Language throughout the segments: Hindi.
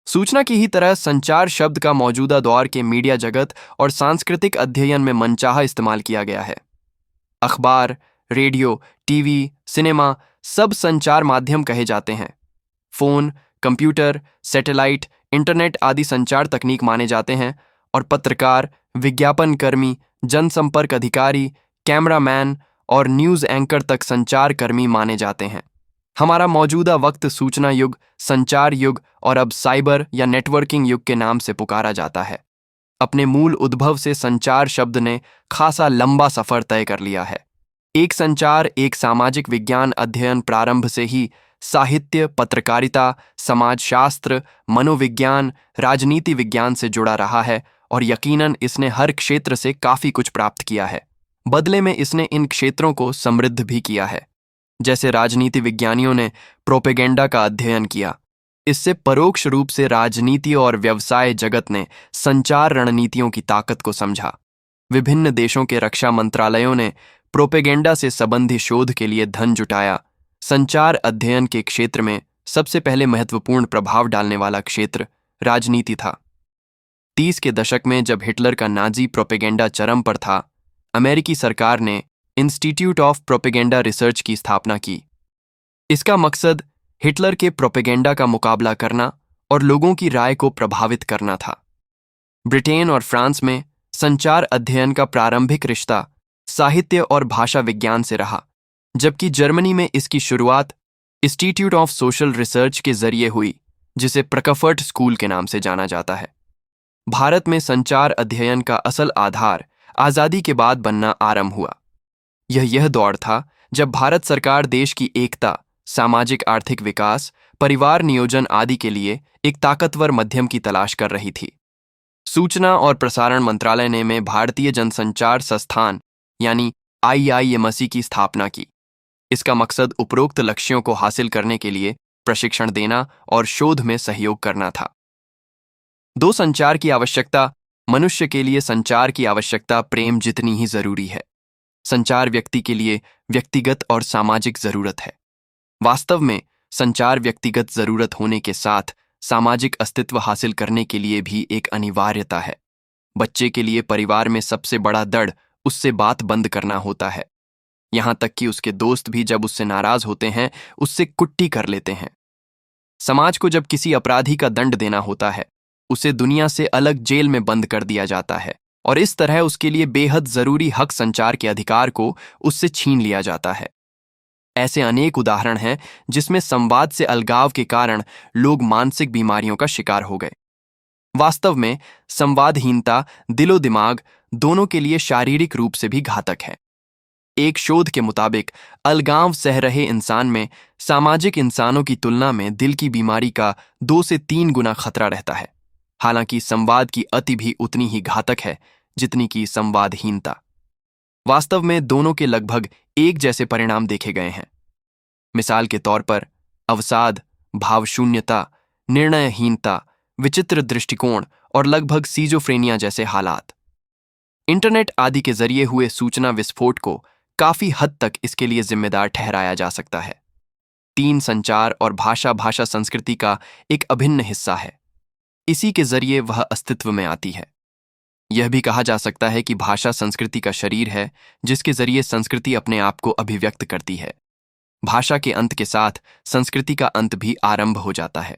सूचना की ही तरह संचार शब्द का मौजूदा दौर के मीडिया जगत और सांस्कृतिक अध्ययन में मनचाहा इस्तेमाल किया गया है। अखबार, रेडियो, टीवी, सिनेमा सब संचार माध्यम कहे जाते हैं। फोन, कंप्यूटर, सैटेलाइट, इंटरनेट आदि संचार तकनीक माने जाते हैं और पत्रकार, विज्ञापन कर्मी, जनसंपर्क अधिकारी, कैमरामैन और न्यूज़ एंकर तक संचार कर्मी माने जाते हैं। हमारा मौजूदा वक्त सूचना युग, संचार युग और अब साइबर या नेटवर्किंग युग के नाम से पुकारा जाता है। अपने मूल उद्भव से संचार शब्द ने खासा लंबा सफर तय कर लिया है। एक सामाजिक विज्ञान अध्ययन प्रारंभ से ही साहित्य, पत्रकारिता, समाजशास्त्र, मनोविज्ञान, राजनीति विज्ञान से जुड़ा रहा है और यकीनन इसने हर क्षेत्र से काफी कुछ प्राप्त किया है। बदले में इसने इन क्षेत्रों को समृद्ध भी किया है। जैसे राजनीति विज्ञानियों ने प्रोपेगेंडा का अध्ययन किया, इससे परोक्ष रूप से राजनीति और व्यवसाय जगत ने संचार रणनीतियों की ताकत को समझा। विभिन्न देशों के रक्षा मंत्रालयों ने प्रोपेगेंडा से संबंधी शोध के लिए धन जुटाया। संचार अध्ययन के क्षेत्र में सबसे पहले महत्वपूर्ण प्रभाव डालने वाला क्षेत्र राजनीति था। 30 के दशक में जब हिटलर का नाजी प्रोपेगेंडा चरम पर था, अमेरिकी सरकार ने इंस्टीट्यूट ऑफ प्रोपेगेंडा रिसर्च की स्थापना की। इसका मकसद हिटलर के प्रोपेगेंडा का मुकाबला करना और लोगों की राय को प्रभावित करना था। ब्रिटेन और फ्रांस में संचार अध्ययन का प्रारंभिक रिश्ता साहित्य और भाषा विज्ञान से रहा, जबकि जर्मनी में इसकी शुरुआत इंस्टीट्यूट ऑफ सोशल रिसर्च के जरिए हुई, जिसे प्रकफर्ट स्कूल के नाम से जाना जाता है। भारत में संचार अध्ययन का असल आधार आजादी के बाद बनना आरंभ हुआ। यह दौर था जब भारत सरकार देश की एकता, सामाजिक आर्थिक विकास, परिवार नियोजन आदि के लिए एक ताकतवर मध्यम की तलाश कर रही थी। सूचना और प्रसारण मंत्रालय ने में भारतीय जनसंचार संस्थान यानी IIMC की स्थापना की। इसका मकसद उपरोक्त लक्ष्यों को हासिल करने के लिए प्रशिक्षण देना और शोध में सहयोग करना था। दो संचार की आवश्यकता, मनुष्य के लिए संचार की आवश्यकता प्रेम जितनी ही जरूरी है। संचार व्यक्ति के लिए व्यक्तिगत और सामाजिक जरूरत है। वास्तव में संचार व्यक्तिगत जरूरत होने के साथ सामाजिक अस्तित्व हासिल करने के लिए भी एक अनिवार्यता है। बच्चे के लिए परिवार में सबसे बड़ा दृढ़ उससे बात बंद करना होता है। यहां तक कि उसके दोस्त भी जब उससे नाराज होते हैं, उससे कुट्टी कर लेते हैं। समाज को जब किसी अपराधी का दंड देना होता है, उसे दुनिया से अलग जेल में बंद कर दिया जाता है और इस तरह उसके लिए बेहद जरूरी हक संचार के अधिकार को उससे छीन लिया जाता है। ऐसे अनेक उदाहरण हैं जिसमें संवाद से अलगाव के कारण लोग मानसिक बीमारियों का शिकार हो गए। वास्तव में संवादहीनता दिलो दिमाग दोनों के लिए शारीरिक रूप से भी घातक है। एक शोध के मुताबिक अलगाव सह रहे इंसान में सामाजिक इंसानों की तुलना में दिल की बीमारी का 2 से 3 गुना खतरा रहता है। हालांकि संवाद की अति भी उतनी ही घातक है जितनी की संवादहीनता। वास्तव में दोनों के लगभग एक जैसे परिणाम देखे गए हैं। मिसाल के तौर पर अवसाद, भावशून्यता, निर्णयहीनता, विचित्र दृष्टिकोण और लगभग सीजोफ्रेनिया जैसे हालात। इंटरनेट आदि के जरिए हुए सूचना विस्फोट को काफी हद तक इसके लिए जिम्मेदार ठहराया जा सकता है। 3 संचार और भाषा संस्कृति का एक अभिन्न हिस्सा है। इसी के जरिए वह अस्तित्व में आती है। यह भी कहा जा सकता है कि भाषा संस्कृति का शरीर है, जिसके जरिए संस्कृति अपने आप को अभिव्यक्त करती है। भाषा के अंत के साथ संस्कृति का अंत भी आरंभ हो जाता है।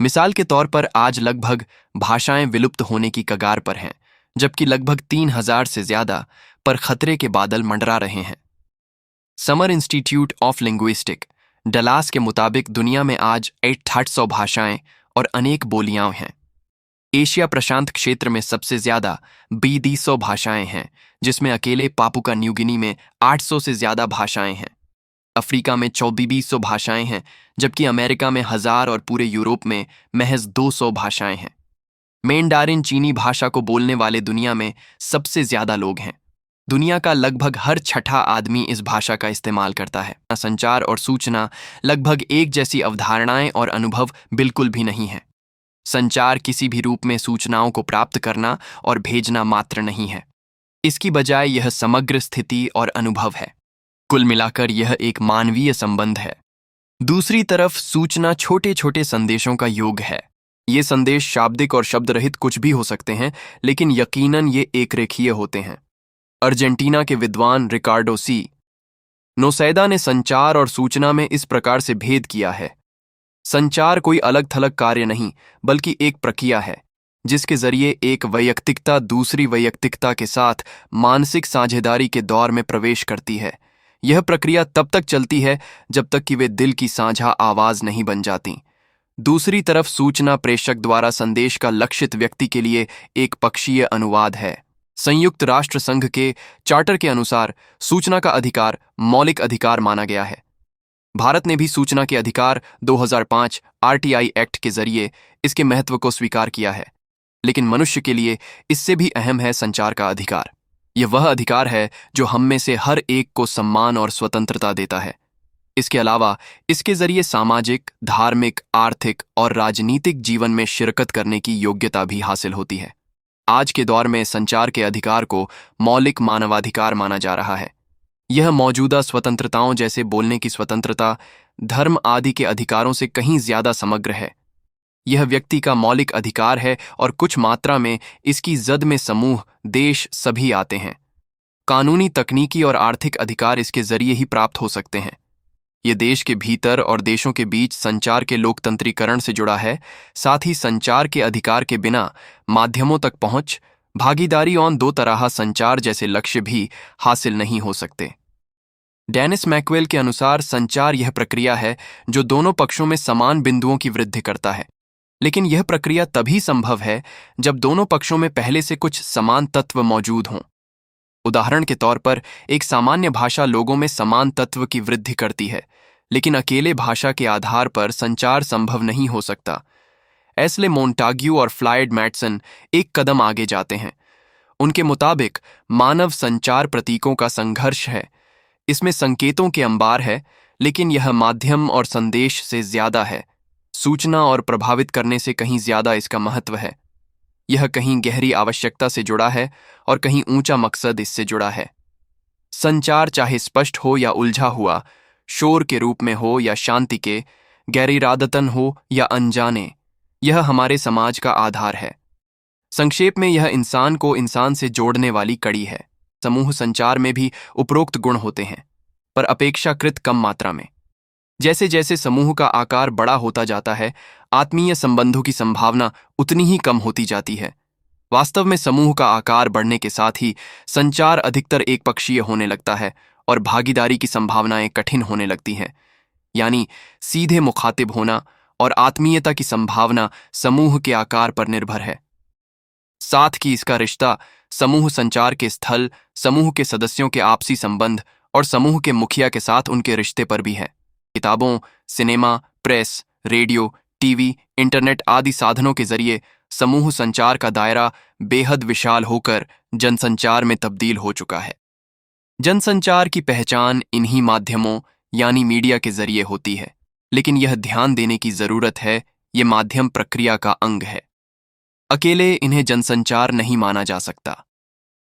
मिसाल के तौर पर आज लगभग भाषाएं विलुप्त होने की कगार पर हैं, जबकि लगभग 3000 से ज्यादा पर खतरे के बादल मंडरा रहे हैं। Summer institute of linguistic Dallas के मुताबिक दुनिया में आज 800 भाषाएं और अनेक बोलियां हैं। एशिया प्रशांत क्षेत्र में सबसे ज्यादा 200 भाषाएं हैं, जिसमें अकेले पापुआ न्यू गिनी में 800 से ज्यादा भाषाएं हैं। अफ्रीका में 2400 भाषाएं हैं, जबकि अमेरिका में 1000 और पूरे यूरोप में महज 200 भाषाएं हैं। मैंडारिन चीनी भाषा को बोलने वाले दुनिया में सबसे ज्यादा लोग हैं। दुनिया का लगभग हर छठा आदमी इस भाषा का इस्तेमाल करता है। संचार और सूचना लगभग एक जैसी अवधारणाएं और अनुभव बिल्कुल भी नहीं है। संचार किसी भी रूप में सूचनाओं को प्राप्त करना और भेजना मात्र नहीं है। इसकी बजाय यह समग्र स्थिति और अनुभव है। कुल मिलाकर यह एक मानवीय संबंध है। दूसरी तरफ सूचना छोटे छोटे संदेशों का योग है। ये संदेश शाब्दिक और शब्द रहित कुछ भी हो सकते हैं, लेकिन यकीनन ये एक रेखीय होते हैं। अर्जेंटीना के विद्वान रिकार्डो सी नोसेदा ने संचार और सूचना में इस प्रकार से भेद किया है। संचार कोई अलग थलग कार्य नहीं, बल्कि एक प्रक्रिया है जिसके जरिए एक वैयक्तिकता दूसरी वैयक्तिकता के साथ मानसिक साझेदारी के दौर में प्रवेश करती है। यह प्रक्रिया तब तक चलती है जब तक कि वे दिल की साझा आवाज नहीं बन जाती। दूसरी तरफ सूचना प्रेषक द्वारा संदेश का लक्षित व्यक्ति के लिए एक पक्षीय अनुवाद है। संयुक्त राष्ट्र संघ के चार्टर के अनुसार सूचना का अधिकार मौलिक अधिकार माना गया है। भारत ने भी सूचना के अधिकार 2005 आरटीआई एक्ट के जरिए इसके महत्व को स्वीकार किया है। लेकिन मनुष्य के लिए इससे भी अहम है संचार का अधिकार। यह वह अधिकार है जो हम में से हर एक को सम्मान और स्वतंत्रता देता है। इसके अलावा इसके जरिए सामाजिक, धार्मिक, आर्थिक और राजनीतिक जीवन में शिरकत करने की योग्यता भी हासिल होती है। आज के दौर में संचार के अधिकार को मौलिक मानवाधिकार माना जा रहा है। यह मौजूदा स्वतंत्रताओं जैसे बोलने की स्वतंत्रता, धर्म आदि के अधिकारों से कहीं ज्यादा समग्र है। यह व्यक्ति का मौलिक अधिकार है और कुछ मात्रा में इसकी जद में समूह, देश सभी आते हैं। कानूनी, तकनीकी और आर्थिक अधिकार इसके जरिए ही प्राप्त हो सकते हैं। यह देश के भीतर और देशों के बीच संचार के लोकतंत्रीकरण से जुड़ा है। साथ ही संचार के अधिकार के बिना माध्यमों तक पहुंच, भागीदारी और दो तरह संचार जैसे लक्ष्य भी हासिल नहीं हो सकते। डेनिस मैकवेल के अनुसार संचार यह प्रक्रिया है जो दोनों पक्षों में समान बिंदुओं की वृद्धि करता है। लेकिन यह प्रक्रिया तभी संभव है जब दोनों पक्षों में पहले से कुछ समान तत्व मौजूद हों। उदाहरण के तौर पर एक सामान्य भाषा लोगों में समान तत्व की वृद्धि करती है, लेकिन अकेले भाषा के आधार पर संचार संभव नहीं हो सकता। एस्ले मोंटाग्यू और फ्लाइड मैटसन एक कदम आगे जाते हैं। उनके मुताबिक मानव संचार प्रतीकों का संघर्ष है। इसमें संकेतों के अंबार है, लेकिन यह माध्यम और संदेश से ज्यादा है। सूचना और प्रभावित करने से कहीं ज्यादा इसका महत्व है। यह कहीं गहरी आवश्यकता से जुड़ा है और कहीं ऊंचा मकसद इससे जुड़ा है। संचार चाहे स्पष्ट हो या उलझा हुआ, शोर के रूप में हो या शांति के, गैरिरादतन हो या अनजाने, यह हमारे समाज का आधार है। संक्षेप में यह इंसान को इंसान से जोड़ने वाली कड़ी है। समूह संचार में भी उपरोक्त गुण होते हैं, पर अपेक्षाकृत कम मात्रा में। जैसे जैसे समूह का आकार बड़ा होता जाता है, आत्मीय संबंधों की संभावना उतनी ही कम होती जाती है। वास्तव में समूह का आकार बढ़ने के साथ ही संचार अधिकतर एकपक्षीय होने लगता है और भागीदारी की संभावनाएं कठिन होने लगती हैं। यानी सीधे मुखातिब होना और आत्मीयता की संभावना समूह के आकार पर निर्भर है। साथ ही इसका रिश्ता समूह संचार के स्थल, समूह के सदस्यों के आपसी संबंध और समूह के मुखिया के साथ उनके रिश्ते पर भी है। किताबों, cinema, press, radio, TV, internet आदि साधनों के जरिए समूह संचार का दायरा बेहद विशाल होकर जनसंचार में तब्दील हो चुका है। जनसंचार की पहचान इन्हीं माध्यमों यानी मीडिया के जरिए होती है, लेकिन यह ध्यान देने की जरूरत है, ये माध्यम प्रक्रिया का अंग है। अकेले इन्हें जनसंचार नहीं माना जा सकता।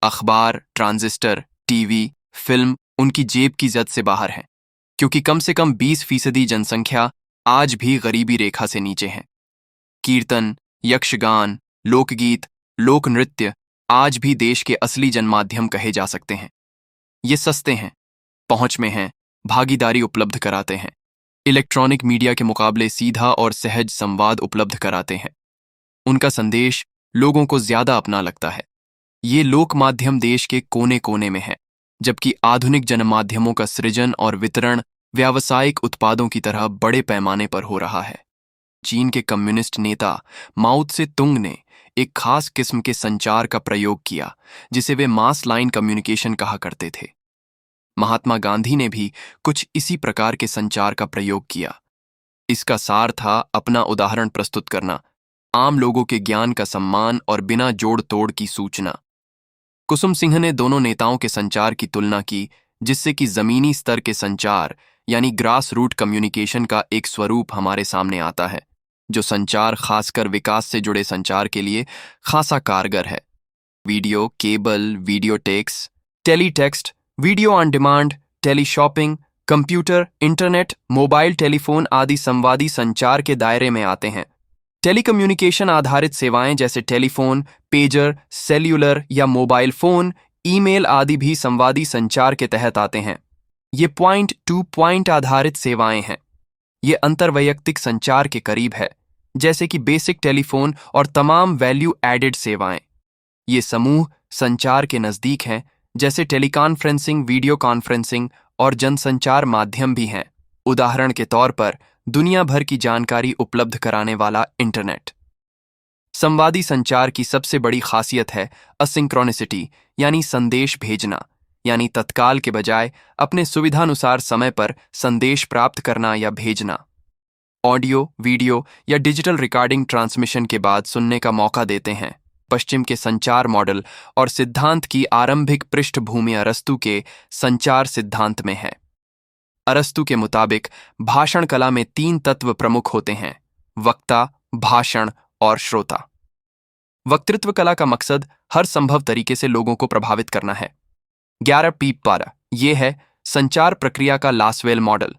अखबार, ट्रांजिस्टर, टीवी, फिल्म उनकी जेब की जद से बाहर हैं, क्योंकि कम से कम 20% जनसंख्या आज भी गरीबी रेखा से नीचे है। कीर्तन, यक्षगान, लोकगीत, लोक नृत्य आज भी देश के असली जनमाध्यम कहे जा सकते हैं। ये सस्ते हैं, पहुंच में हैं, भागीदारी उपलब्ध कराते हैं, इलेक्ट्रॉनिक मीडिया के मुकाबले सीधा और सहज संवाद उपलब्ध कराते हैं। उनका संदेश लोगों को ज्यादा अपना लगता है। ये लोक माध्यम देश के कोने कोने में है, जबकि आधुनिक जनमाध्यमों का सृजन और वितरण व्यावसायिक उत्पादों की तरह बड़े पैमाने पर हो रहा है। चीन के कम्युनिस्ट नेता माओ त्से तुंग ने एक खास किस्म के संचार का प्रयोग किया, जिसे वे मास लाइन कम्युनिकेशन कहा करते थे। महात्मा गांधी ने भी कुछ इसी प्रकार के संचार का प्रयोग किया। इसका सार था अपना उदाहरण प्रस्तुत करना, आम लोगों के ज्ञान का सम्मान और बिना जोड़ तोड़ की सूचना। कुसुम सिंह ने दोनों नेताओं के संचार की तुलना की, जिससे कि जमीनी स्तर के संचार यानी ग्रास रूट कम्युनिकेशन का एक स्वरूप हमारे सामने आता है, जो संचार खासकर विकास से जुड़े संचार के लिए खासा कारगर है। Video, cable, video text, teletext, video on demand, teleshopping, computer, internet, mobile telephone आदि संवादी संचार के दायरे में आते हैं। टेलीकम्युनिकेशन आधारित सेवाएं जैसे टेलीफोन, पेजर, सेल्यूलर या मोबाइल फोन, ईमेल आदि भी संवादी संचार के तहत आते हैं। ये पॉइंट टू पॉइंट आधारित सेवाएं हैं। ये अंतर्वैयक्तिक संचार के करीब है, जैसे कि बेसिक टेलीफोन और तमाम वैल्यू एडेड सेवाएं। ये समूह संचार के नज़दीक हैं, जैसे टेलीकॉन्फ्रेंसिंग, वीडियो कॉन्फ्रेंसिंग और जनसंचार माध्यम भी हैं। उदाहरण के तौर पर दुनिया भर की जानकारी उपलब्ध कराने वाला इंटरनेट। संवादी संचार की सबसे बड़ी खासियत है असिंक्रोनिसिटी, यानी संदेश भेजना, यानी तत्काल के बजाय अपने सुविधानुसार समय पर संदेश प्राप्त करना या भेजना। ऑडियो, वीडियो या डिजिटल रिकॉर्डिंग ट्रांसमिशन के बाद सुनने का मौका देते हैं। पश्चिम के संचार मॉडल और सिद्धांत की आरंभिक पृष्ठभूमि अरस्तु के संचार सिद्धांत में है। अरस्तु के मुताबिक भाषण कला में 3 तत्व प्रमुख होते हैं: वक्ता, भाषण और श्रोता। वक्तृत्व कला का मकसद हर संभव तरीके से लोगों को प्रभावित करना है। 11 P12 ये है संचार प्रक्रिया का लासवेल मॉडल।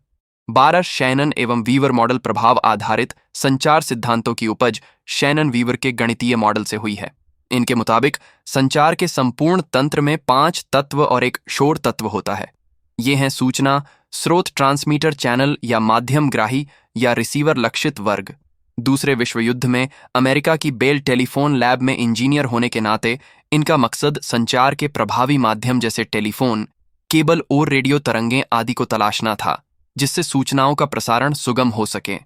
12 शैनन एवं वीवर मॉडल प्रभाव आधारित संचार सिद्धांतों की उपज शैनन वीवर के गणितीय मॉडल से हुई है। इनके मुताबिक संचार के संपूर्ण तंत्र में 5 तत्व और एक शोर तत्व होता है। ये हैं सूचना स्रोत, ट्रांसमीटर, चैनल या माध्यम ग्राही या रिसीवर, लक्षित वर्ग। दूसरे विश्व युद्ध में अमेरिका की बेल टेलीफोन लैब में इंजीनियर होने के नाते इनका मकसद संचार के प्रभावी माध्यम जैसे टेलीफोन, केबल और रेडियो तरंगें आदि को तलाशना था, जिससे सूचनाओं का प्रसारण सुगम हो सके।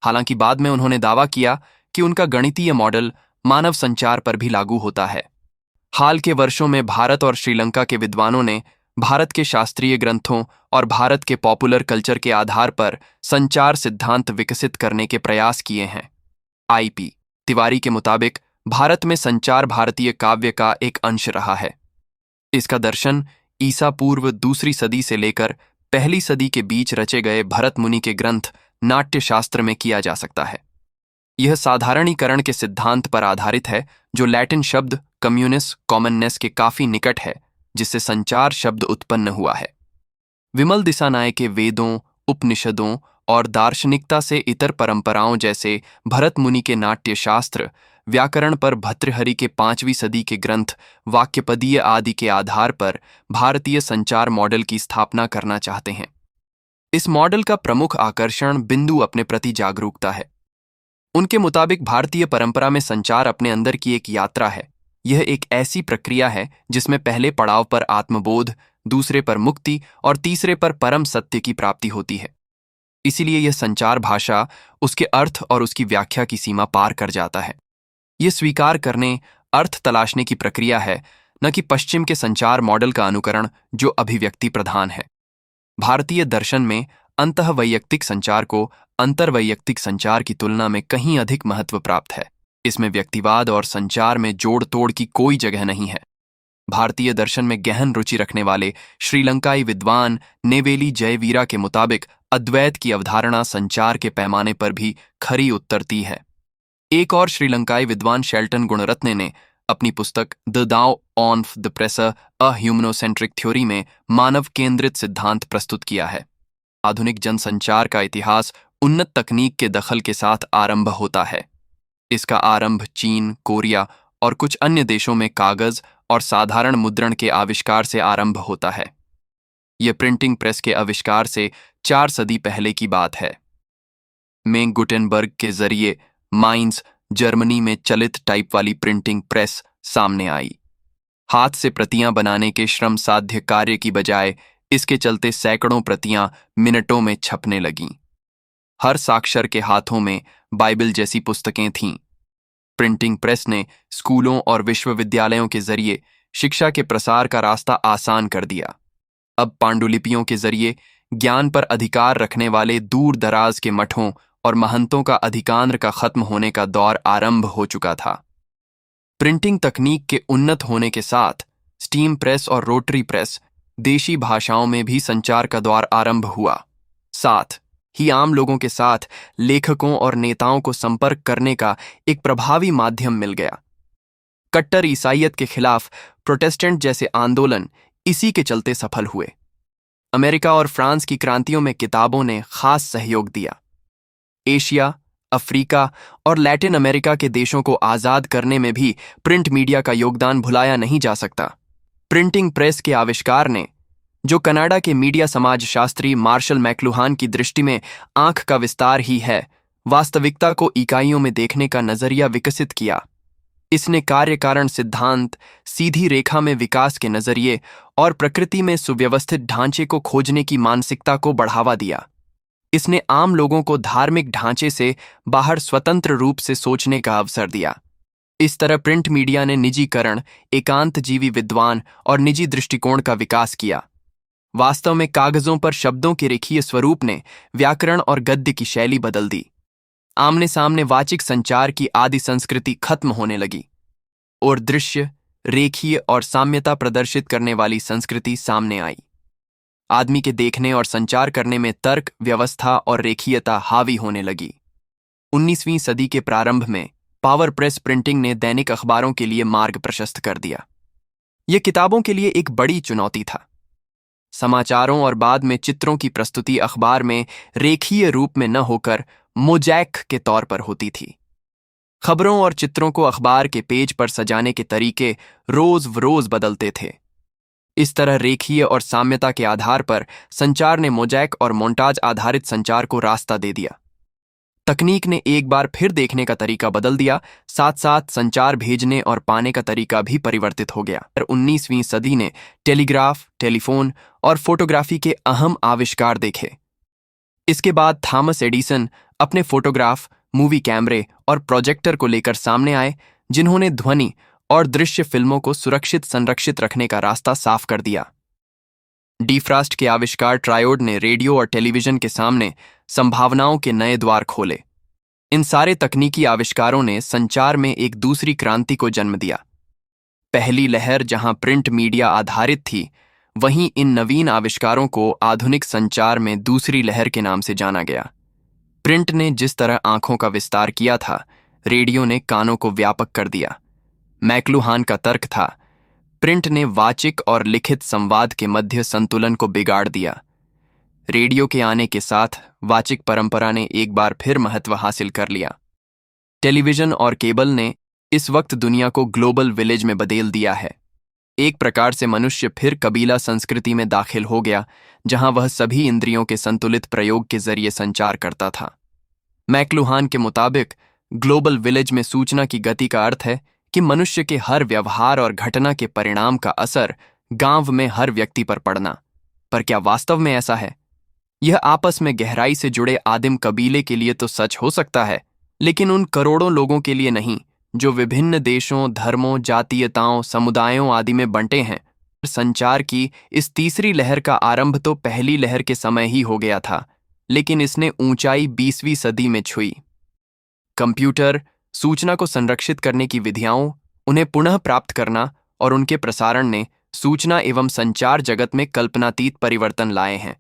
हालांकि बाद में उन्होंने दावा किया कि उनका गणितीय मॉडल मानव संचार पर भी लागू होता है। हाल के वर्षों में भारत और श्रीलंका के विद्वानों ने भारत के शास्त्रीय ग्रंथों और भारत के पॉपुलर कल्चर के आधार पर संचार सिद्धांत विकसित करने के प्रयास किए हैं। IP तिवारी के मुताबिक भारत में संचार भारतीय काव्य का एक अंश रहा है। इसका दर्शन ईसा पूर्व 2री सदी से लेकर 1ली सदी के बीच रचे गए भरत मुनि के ग्रंथ नाट्यशास्त्र में किया जा सकता है। यह साधारणीकरण के सिद्धांत पर आधारित है, जो लैटिन शब्द कम्युनिस, कॉमननेस के काफी निकट है, जिससे संचार शब्द उत्पन्न हुआ है। विमल दिसानाय के वेदों, उपनिषदों और दार्शनिकता से इतर परंपराओं जैसे भरत मुनि के नाट्यशास्त्र, व्याकरण पर भर्तृहरि के 5वीं सदी के ग्रंथ वाक्यपदीय आदि के आधार पर भारतीय संचार मॉडल की स्थापना करना चाहते हैं। इस मॉडल का प्रमुख आकर्षण बिंदु अपने प्रति जागरूकता है। उनके मुताबिक भारतीय परंपरा में संचार अपने अंदर की एक यात्रा है। यह एक ऐसी प्रक्रिया है जिसमें पहले पड़ाव पर आत्मबोध, दूसरे पर मुक्ति और तीसरे पर परम सत्य की प्राप्ति होती है। इसीलिए यह संचार भाषा उसके अर्थ और उसकी व्याख्या की सीमा पार कर जाता है। यह स्वीकार करने, अर्थ तलाशने की प्रक्रिया है, न कि पश्चिम के संचार मॉडल का अनुकरण जो अभिव्यक्ति प्रधान है। भारतीय दर्शन में अंतःवैयक्तिक संचार को अंतर्वैयक्तिक संचार की तुलना में कहीं अधिक महत्व प्राप्त है। इसमें व्यक्तिवाद और संचार में जोड़ तोड़ की कोई जगह नहीं है। भारतीय दर्शन में गहन रुचि रखने वाले श्रीलंकाई विद्वान नेवेली जयवीरा के मुताबिक अद्वैत की अवधारणा संचार के पैमाने पर भी खरी उतरती है। एक और श्रीलंकाई विद्वान शेल्टन गुणरत्ने ने अपनी पुस्तक the Tao of the presser a humanocentric theory में मानव केंद्रित सिद्धांत प्रस्तुत किया है। आधुनिक जनसंचार का इतिहास उन्नत तकनीक के दखल के साथ आरंभ होता है। इसका आरंभ चीन, कोरिया और कुछ अन्य देशों में कागज और साधारण मुद्रण के आविष्कार से आरंभ होता है। यह प्रिंटिंग प्रेस के आविष्कार से 4 सदी पहले की बात है। में गुटेनबर्ग के जरिए माइंस, जर्मनी में चलित टाइप वाली प्रिंटिंग प्रेस सामने आई। हाथ से प्रतियां बनाने के श्रम साध्य कार्य की बजाय इसके चलते सैकड़ों प्रतियां मिनटों में छपने लगीं। हर साक्षर के हाथों में बाइबल जैसी पुस्तकें थीं। प्रिंटिंग प्रेस ने स्कूलों और विश्वविद्यालयों के जरिए शिक्षा के प्रसार का रास्ता आसान कर दिया। अब पांडुलिपियों के जरिए ज्ञान पर अधिकार रखने वाले दूर दराज के मठों और महंतों का अधिकार का खत्म होने का दौर आरंभ हो चुका था। प्रिंटिंग तकनीक के उन्नत होने के साथ स्टीम प्रेस और रोटरी प्रेस देशी भाषाओं में भी संचार का दौर आरंभ हुआ। साथ ही आम लोगों के साथ लेखकों और नेताओं को संपर्क करने का एक प्रभावी माध्यम मिल गया। कट्टर ईसाईयत के खिलाफ प्रोटेस्टेंट जैसे आंदोलन इसी के चलते सफल हुए। अमेरिका और फ्रांस की क्रांतियों में किताबों ने खास सहयोग दिया। एशिया, अफ्रीका और लैटिन अमेरिका के देशों को आज़ाद करने में भी प्रिंट मीडिया का योगदान भुलाया नहीं जा सकता। प्रिंटिंग प्रेस के आविष्कार ने, जो कनाडा के मीडिया समाजशास्त्री मार्शल मैक्लुहान की दृष्टि में आंख का विस्तार ही है, वास्तविकता को इकाइयों में देखने का नजरिया विकसित किया। इसने कार्य कारण सिद्धांत, सीधी रेखा में विकास के नजरिए और प्रकृति में सुव्यवस्थित ढांचे को खोजने की मानसिकता को बढ़ावा दिया। इसने आम लोगों को धार्मिक ढांचे से बाहर स्वतंत्र रूप से सोचने का अवसर दिया। इस तरह प्रिंट मीडिया ने निजीकरण, एकांतजीवी विद्वान और निजी दृष्टिकोण का विकास किया। वास्तव में कागजों पर शब्दों के रेखीय स्वरूप ने व्याकरण और गद्य की शैली बदल दी। आमने सामने वाचिक संचार की आदि संस्कृति खत्म होने लगी और दृश्य, रेखीय और साम्यता प्रदर्शित करने वाली संस्कृति सामने आई। आदमी के देखने और संचार करने में तर्क, व्यवस्था और रेखीयता हावी होने लगी। 19वीं सदी के प्रारंभ में पावर प्रेस प्रिंटिंग ने दैनिक अखबारों के लिए मार्ग प्रशस्त कर दिया। यह किताबों के लिए एक बड़ी चुनौती था। समाचारों और बाद में चित्रों की प्रस्तुति अखबार में रेखीय रूप में न होकर मोज़ैक के तौर पर होती थी। खबरों और चित्रों को अखबार के पेज पर सजाने के तरीके रोज बदलते थे। इस तरह रेखीय और साम्यता के आधार पर संचार ने मोज़ैक और मोन्टाज आधारित संचार को रास्ता दे दिया। तकनीक ने एक बार फिर देखने का तरीका बदल दिया, साथ साथ संचार भेजने और पाने का तरीका भी परिवर्तित हो गया। 19वीं सदी ने टेलीग्राफ, टेलीफोन और फोटोग्राफी के अहम आविष्कार देखे। इसके बाद थॉमस एडिसन अपने फोटोग्राफ, मूवी कैमरे और प्रोजेक्टर को लेकर सामने आए, जिन्होंने ध्वनि और दृश्य फिल्मों को सुरक्षित संरक्षित रखने का रास्ता साफ कर दिया। डीफ्रास्ट के आविष्कार ट्रायोड ने रेडियो और टेलीविजन के सामने संभावनाओं के नए द्वार खोले। इन सारे तकनीकी आविष्कारों ने संचार में एक दूसरी क्रांति को जन्म दिया। पहली लहर जहां प्रिंट मीडिया आधारित थी, वहीं इन नवीन आविष्कारों को आधुनिक संचार में दूसरी लहर के नाम से जाना गया। प्रिंट ने जिस तरह आंखों का विस्तार किया था, रेडियो ने कानों को व्यापक कर दिया। मैक्लुहान का तर्क था, प्रिंट ने वाचिक और लिखित संवाद के मध्य संतुलन को बिगाड़ दिया। रेडियो के आने के साथ वाचिक परंपरा ने एक बार फिर महत्व हासिल कर लिया। टेलीविजन और केबल ने इस वक्त दुनिया को ग्लोबल विलेज में बदल दिया है। एक प्रकार से मनुष्य फिर कबीला संस्कृति में दाखिल हो गया, जहां वह सभी इंद्रियों के संतुलित प्रयोग के जरिए संचार करता था। मैक्लुहान के मुताबिक ग्लोबल विलेज में सूचना की गति का अर्थ है कि मनुष्य के हर व्यवहार और घटना के परिणाम का असर गांव में हर व्यक्ति पर पड़ना। पर क्या वास्तव में ऐसा है? यह आपस में गहराई से जुड़े आदिम कबीले के लिए तो सच हो सकता है, लेकिन उन करोड़ों लोगों के लिए नहीं जो विभिन्न देशों, धर्मों, जातीयताओं, समुदायों आदि में बंटे हैं। संचार की इस तीसरी लहर का आरंभ तो पहली लहर के समय ही हो गया था, लेकिन इसने ऊंचाई 20वीं सदी में छुई। कंप्यूटर, सूचना को संरक्षित करने की विधियाओं, उन्हें पुनः प्राप्त करना और उनके प्रसारण ने सूचना एवं संचार जगत में कल्पनातीत परिवर्तन लाए हैं।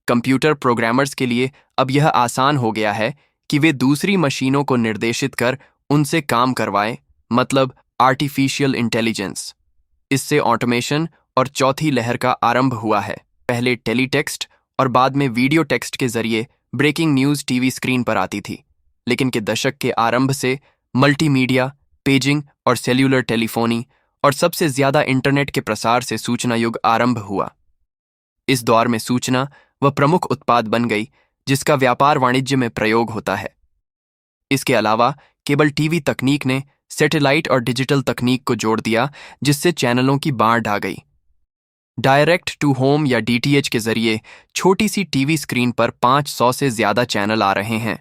कंप्यूटर प्रोग्रामर्स के लिए अब यह आसान हो गया है कि वे दूसरी मशीनों को निर्देशित कर उनसे काम करवाएं, मतलब आर्टिफिशियल इंटेलिजेंस। इससे ऑटोमेशन और चौथी लहर का आरंभ हुआ है। पहले टेलीटेक्स्ट और बाद में वीडियो टेक्स्ट के जरिए ब्रेकिंग न्यूज़ टीवी स्क्रीन पर आती थी, लेकिन के दशक के आरंभ से मल्टीमीडिया, पेजिंग और सेल्यूलर टेलीफोनी और सबसे ज्यादा इंटरनेट के प्रसार से सूचना युग आरंभ हुआ। इस दौर में सूचना वह प्रमुख उत्पाद बन गई जिसका व्यापार वाणिज्य में प्रयोग होता है। इसके अलावा केबल टीवी तकनीक ने सैटेलाइट और डिजिटल तकनीक को जोड़ दिया, जिससे चैनलों की बाढ़ आ गई। डायरेक्ट टू होम या डीटीएच के जरिए छोटी सी टीवी स्क्रीन पर 500 से ज्यादा चैनल आ रहे हैं।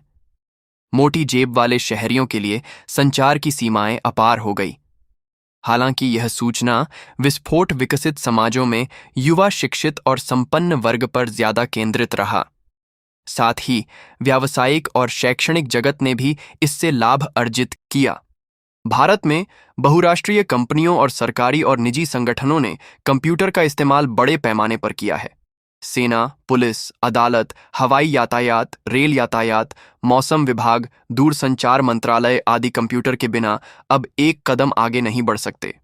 मोटी जेब वाले शहरियों के लिए संचार की सीमाएं अपार हो गई। हालांकि यह सूचना विस्फोट विकसित समाजों में युवा, शिक्षित और संपन्न वर्ग पर ज्यादा केंद्रित रहा। साथ ही व्यावसायिक और शैक्षणिक जगत ने भी इससे लाभ अर्जित किया। भारत में बहुराष्ट्रीय कंपनियों और सरकारी और निजी संगठनों ने कंप्यूटर का इस्तेमाल बड़े पैमाने पर किया है। सेना, पुलिस, अदालत, हवाई यातायात, रेल यातायात, मौसम विभाग, दूरसंचार मंत्रालय आदि कंप्यूटर के बिना अब एक कदम आगे नहीं बढ़ सकते।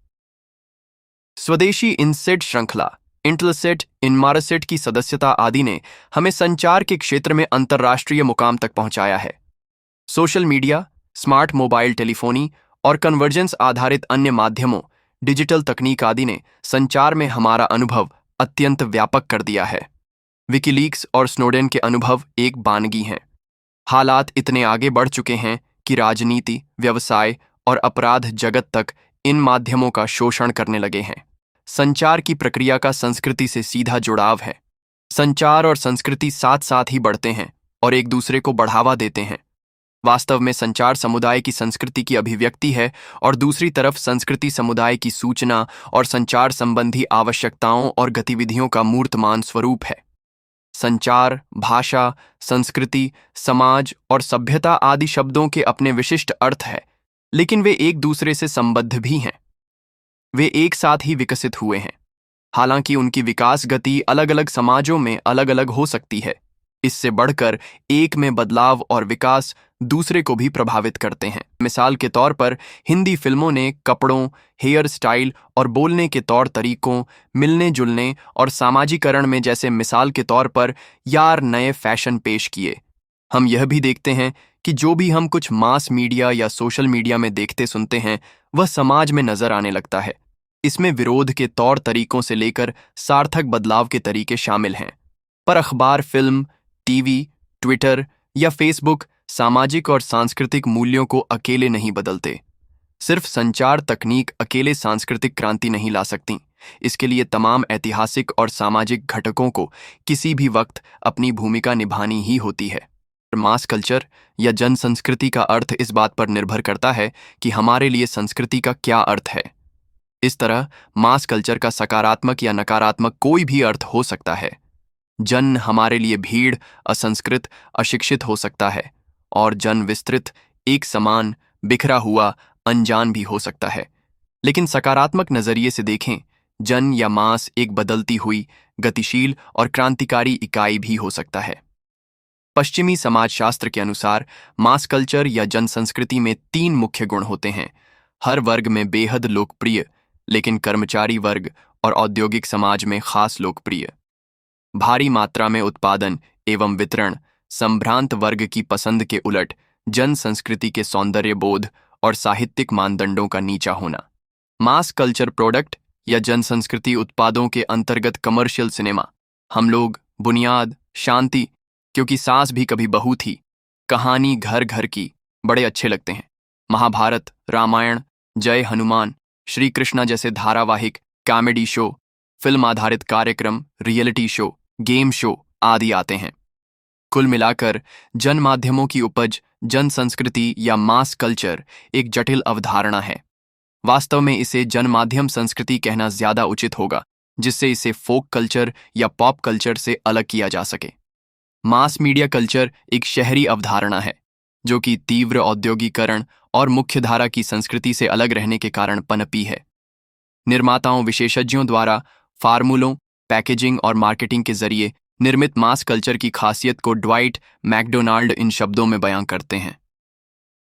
स्वदेशी इनसेट श्रृंखला, इंटेलसेट, इनमारसेट की सदस्यता आदि ने हमें संचार के क्षेत्र में अंतर्राष्ट्रीय मुकाम तक पहुंचाया है। Social media, smart mobile telephony और कन्वर्जेंस आधारित अन्य माध्यमों, डिजिटल तकनीक आदि ने संचार में हमारा अनुभव अत्यंत व्यापक कर दिया है। विकीलीक्स और स्नोडेन के अनुभव एक बानगी हैं। हालात इतने आगे बढ़ चुके हैं कि राजनीति, व्यवसाय और अपराध जगत तक इन माध्यमों का शोषण करने लगे हैं। संचार की प्रक्रिया का संस्कृति से सीधा जुड़ाव है। संचार और संस्कृति साथ साथ ही बढ़ते हैं और एक दूसरे को बढ़ावा देते हैं। वास्तव में संचार समुदाय की संस्कृति की अभिव्यक्ति है और दूसरी तरफ संस्कृति समुदाय की सूचना और संचार संबंधी आवश्यकताओं और गतिविधियों का मूर्तमान स्वरूप है। संचार, भाषा, संस्कृति, समाज और सभ्यता आदि शब्दों के अपने विशिष्ट अर्थ है, लेकिन वे एक दूसरे से संबद्ध भी हैं। वे एक साथ ही विकसित हुए हैं, हालांकि उनकी विकास गति अलग अलग समाजों में अलग अलग हो सकती है। इससे बढ़कर एक में बदलाव और विकास दूसरे को भी प्रभावित करते हैं। मिसाल के तौर पर हिंदी फिल्मों ने कपड़ों, हेयर स्टाइल और बोलने के तौर तरीकों, मिलने जुलने और सामाजिकरण में जैसे मिसाल के तौर पर यार नए फैशन पेश किए। हम यह भी देखते हैं कि जो भी हम कुछ मास मीडिया या सोशल मीडिया में देखते सुनते हैं वह समाज में नजर आने लगता है। इसमें विरोध के तौर तरीकों से लेकर सार्थक बदलाव के तरीके शामिल हैं। पर अखबार, फिल्म, टीवी, ट्विटर या फेसबुक सामाजिक और सांस्कृतिक मूल्यों को अकेले नहीं बदलते। सिर्फ संचार तकनीक अकेले सांस्कृतिक क्रांति नहीं ला सकती। इसके लिए तमाम ऐतिहासिक और सामाजिक घटकों को किसी भी वक्त अपनी भूमिका निभानी ही होती है। मास कल्चर या जन संस्कृति का अर्थ इस बात पर निर्भर करता है कि हमारे लिए संस्कृति का क्या अर्थ है। इस तरह मास कल्चर का सकारात्मक या नकारात्मक कोई भी अर्थ हो सकता है। जन हमारे लिए भीड़, असंस्कृत, अशिक्षित हो सकता है और जन विस्तृत, एक समान, बिखरा हुआ, अनजान भी हो सकता है। लेकिन सकारात्मक नजरिए से देखें, जन या मास एक बदलती हुई, गतिशील और क्रांतिकारी इकाई भी हो सकता है। पश्चिमी समाजशास्त्र के अनुसार मास कल्चर या जन संस्कृति में 3 मुख्य गुण होते हैं। हर वर्ग में बेहद लोकप्रिय, लेकिन कर्मचारी वर्ग और औद्योगिक समाज में खास लोकप्रिय। भारी मात्रा में उत्पादन एवं वितरण, संभ्रांत वर्ग की पसंद के उलट जन संस्कृति के सौंदर्य बोध और साहित्यिक मानदंडों का नीचा होना। मास कल्चर प्रोडक्ट या जन संस्कृति उत्पादों के अंतर्गत कमर्शियल सिनेमा, हम लोग, बुनियाद, शांति, क्योंकि सास भी कभी बहू थी, कहानी घर घर की, बड़े अच्छे लगते हैं। महाभारत, रामायण, जय हनुमान, श्री कृष्णा जैसे धारावाहिक, कॉमेडी शो, फिल्म आधारित कार्यक्रम, रियलिटी शो, गेम शो आदि आते हैं। कुल मिलाकर जन माध्यमों की उपज, जन संस्कृति या मास कल्चर एक जटिल अवधारणा है। वास्तव में इसे जन माध्यम संस्कृति कहना ज्यादा उचित होगा, जिससे इसे फोक कल्चर या पॉप कल्चर से अलग किया जा सके। मास मीडिया कल्चर एक शहरी अवधारणा है, जो कि तीव्र औद्योगिकरण और मुख्यधारा की संस्कृति से अलग रहने के कारण पनपी है। निर्माताओं, विशेषज्ञों द्वारा फार्मूलों, पैकेजिंग और मार्केटिंग के जरिए निर्मित मास कल्चर की खासियत को ड्वाइट मैकडोनाल्ड इन शब्दों में बयां करते हैं।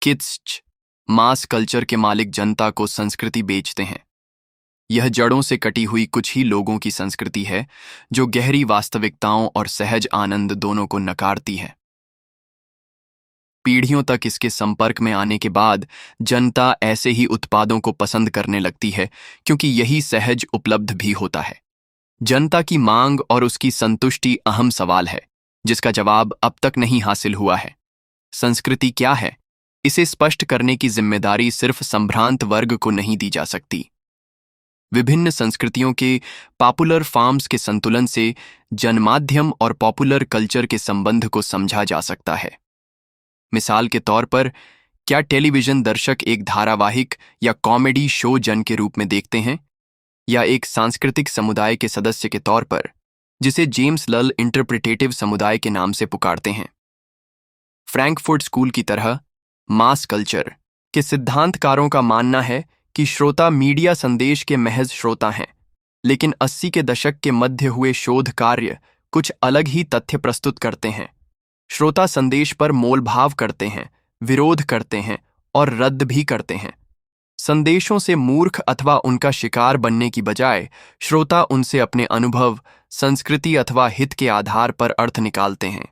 कित्स्च, मास कल्चर के मालिक जनता को संस्कृति बेचते हैं। यह जड़ों से कटी हुई कुछ ही लोगों की संस्कृति है, जो गहरी वास्तविकताओं और सहज आनंद दोनों को नकारती है। पीढ़ियों तक इसके संपर्क में आने के बाद जनता ऐसे ही उत्पादों को पसंद करने लगती है, क्योंकि यही सहज उपलब्ध भी होता है। जनता की मांग और उसकी संतुष्टि अहम सवाल है, जिसका जवाब अब तक नहीं हासिल हुआ है। संस्कृति क्या है? इसे स्पष्ट करने की जिम्मेदारी सिर्फ संभ्रांत वर्ग को नहीं दी जा सकती। विभिन्न संस्कृतियों के पॉपुलर फॉर्म्स के संतुलन से जनमाध्यम और पॉपुलर कल्चर के संबंध को समझा जा सकता है। मिसाल के तौर पर, क्या टेलीविजन दर्शक एक धारावाहिक या कॉमेडी शो जन के रूप में देखते हैं, या एक सांस्कृतिक समुदाय के सदस्य के तौर पर, जिसे जेम्स लल इंटरप्रिटेटिव समुदाय के नाम से पुकारते हैं? फ्रैंकफर्ट स्कूल की तरह मास कल्चर के सिद्धांतकारों का मानना है कि श्रोता मीडिया संदेश के महज श्रोता हैं, लेकिन 80 के दशक के मध्य हुए शोध कार्य कुछ अलग ही तथ्य प्रस्तुत करते हैं। श्रोता संदेश पर मोलभाव करते हैं, विरोध करते हैं और रद्द भी करते हैं। संदेशों से मूर्ख अथवा उनका शिकार बनने की बजाय श्रोता उनसे अपने अनुभव, संस्कृति अथवा हित के आधार पर अर्थ निकालते हैं।